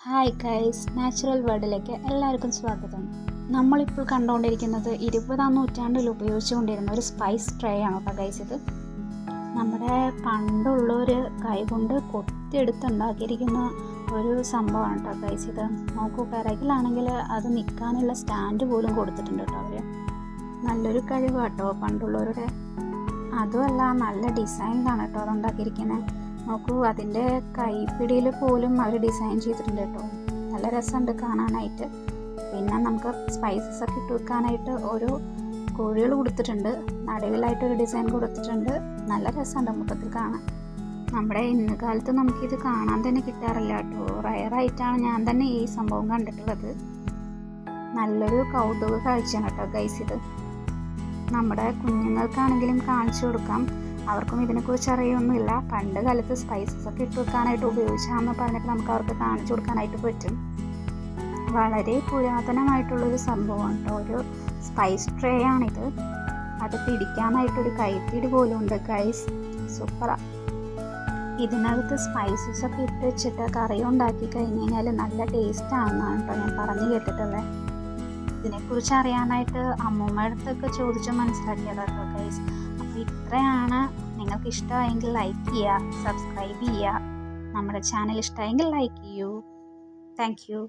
Hi guys, natural വേൾഡിലേക്ക് എല്ലാവർക്കും സ്വാഗതം. നമ്മളിപ്പോൾ കണ്ടുകൊണ്ടിരിക്കുന്നത് 20-ാം നൂറ്റാണ്ടിൽ ഉപയോഗിച്ചുകൊണ്ടിരുന്ന ഒരു സ്പൈസ് ട്രേ ആണ് കേട്ടോ ഗൈസ്. ഇത് നമ്മുടെ പണ്ടുള്ളൊരു കൈകൊണ്ട് കൊത്തിയെടുത്തുണ്ടാക്കിയിരിക്കുന്ന ഒരു സംഭവമാണ് കേട്ടോ ഗൈസ്. ഇത് നോക്കൂ, പിറകിലാണെങ്കിൽ അത് നിൽക്കാനുള്ള സ്റ്റാൻഡ് പോലും കൊടുത്തിട്ടുണ്ട് കേട്ടോ അവർ. നല്ലൊരു കഴിവാട്ടോ പണ്ടുള്ളവരുടെ. അതുമല്ല, നല്ല ഡിസൈനിലാണ് കേട്ടോ അതുണ്ടാക്കിയിരിക്കുന്നത്. നോക്കൂ, അതിൻ്റെ കൈപ്പിടിയിൽ പോലും അവർ ഡിസൈൻ ചെയ്തിട്ടുണ്ട് കേട്ടോ. നല്ല രസമുണ്ട് കാണാനായിട്ട്. പിന്നെ നമുക്ക് സ്പൈസസ് ഒക്കെ ഇട്ട് വെക്കാനായിട്ട് ഓരോ കോഴികൾ കൊടുത്തിട്ടുണ്ട്. നടുവിലായിട്ടൊരു ഡിസൈൻ കൊടുത്തിട്ടുണ്ട്. നല്ല രസമുണ്ട് മൊത്തത്തിൽ കാണാൻ. നമ്മുടെ ഇന്ന് കാലത്ത് നമുക്കിത് കാണാൻ തന്നെ കിട്ടാറില്ല കേട്ടോ. റയറായിട്ടാണ് ഞാൻ തന്നെ ഈ സംഭവം കണ്ടിട്ടുള്ളത്. നല്ലൊരു കൗതുക കാഴ്ചയാണ് കേട്ടോ ഗൈസ് ഇത്. നമ്മുടെ കുഞ്ഞുങ്ങൾക്കാണെങ്കിലും കാണിച്ചു കൊടുക്കാം. അവർക്കും ഇതിനെക്കുറിച്ച് അറിയൊന്നുമില്ല. പണ്ട് കാലത്ത് സ്പൈസസ് ഒക്കെ ഇട്ട് വെക്കാനായിട്ട് ഉപയോഗിച്ചാന്ന് പറഞ്ഞിട്ട് നമുക്ക് അവർക്ക് കാണിച്ചു കൊടുക്കാനായിട്ട് പറ്റും. വളരെ പുരാതനമായിട്ടുള്ളൊരു സംഭവമാണ് കേട്ടോ. ഒരു സ്പൈസ് ട്രേ ആണിത്. അത് പിടിക്കാനായിട്ടൊരു കൈപ്പിടി പോലും ഉണ്ട് ഗൈസ്. സൂപ്പറാ. ഇതിനകത്ത് സ്പൈസസ് ഒക്കെ ഇട്ട് വെച്ചിട്ട് കറി ഉണ്ടാക്കി കഴിഞ്ഞ് കഴിഞ്ഞാൽ നല്ല ടേസ്റ്റ് ആണെന്നാണ് കേട്ടോ ഞാൻ പറഞ്ഞു കേട്ടിട്ടുള്ളത്. ഇതിനെക്കുറിച്ച് അറിയാനായിട്ട് അമ്മൂമ്മയുടെ അടുത്തൊക്കെ ചോദിച്ച് മനസ്സിലാക്കിയതാട്ടോ ഗൈസ്. അപ്പോൾ ഇത്രയാണ്. നിങ്ങൾക്ക് ഇഷ്ടമായെങ്കിൽ ലൈക്ക് ചെയ്യുക, സബ്സ്ക്രൈബ് ചെയ്യുക. നമ്മുടെ ചാനൽ ഇഷ്ടമായെങ്കിൽ ലൈക്ക് ചെയ്യൂ. Thank you.